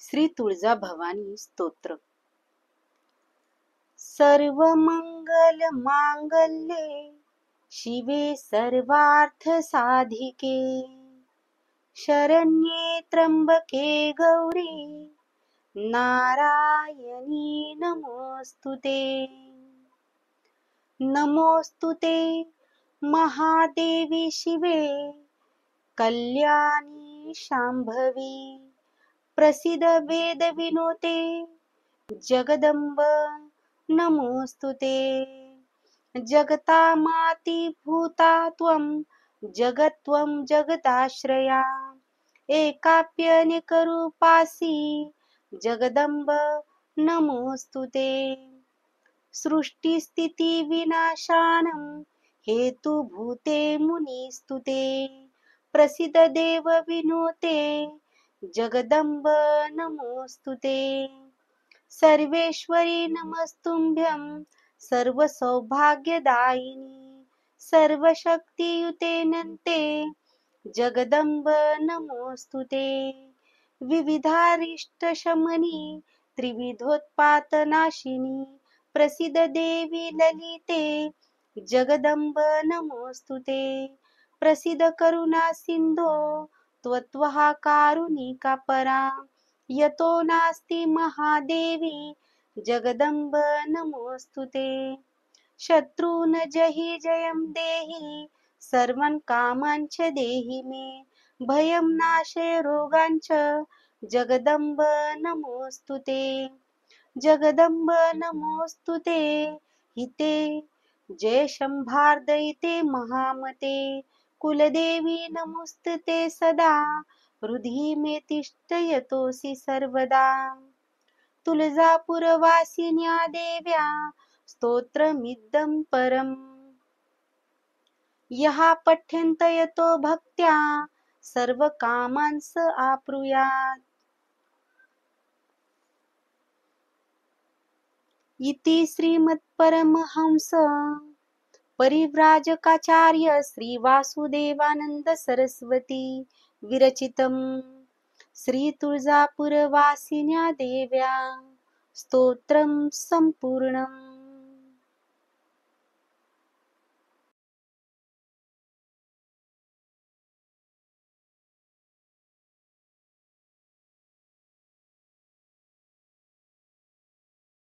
श्री तुळजा भवानी स्तोत्र. सर्व मंगल मांगल्ये शिवे सर्वार्थ साधिके शरण्ये त्र्यंबके गौरी नारायणी नमोस्तुते. नमोस्तुते महादेवी शिवे कल्याणी शांभवी प्रसिद्ध वेद विनुते जगदंब नमोस्तुते. जगता माती भूता त्वं जगत्वं जगदाश्रया एकाप्यनेक रूपासि जगदंब नमोस्तुते. सृष्टि स्थिति विनाशानं हेतुभूते मुनिस्तुते प्रसिद्ध देव विनुते जगदंब नमोस्तुते. सर्वेश्वरी नमस्तुभ्यं सर्वसौभाग्यदायिनी सर्वशक्तियुते नन्ते जगदंब नमोस्तुते. विविधारिष्टशमनी त्रिविधोत्पातनाशिनी प्रसिद्ध देवी ललिते जगदंब नमोस्तुते. प्रसिद्ध करुणा सिंधो त्वत्वहा कारुणिका परा यतो नास्ति महादेवी जगदंब नमोस्तुते. शत्रून् जहि जयं देहि सर्वान् कामांच देहि मे भयं नाशय रोगांच जगदंब नमोस्तुते. जगदंब नमोस्तुते हिते जय शंभार्दयिते महामते कुलदेवी नमोस्तुते सदा हृदि मे तिष्ठयतोसि सर्वदा. तुळजापुरवासिन्या देव्या स्तोत्रमिदं परम् यः पठ्यन्त यतो भक्त्या सर्वकामांस आप्नुयात्. इति श्रीमत्परमहंस परिव्राजकाचार्य श्री वासुदेवानंद सरस्वती विरचितम् श्री तुळजापुरवासिन्या देव्या स्तोत्रं संपूर्णम्.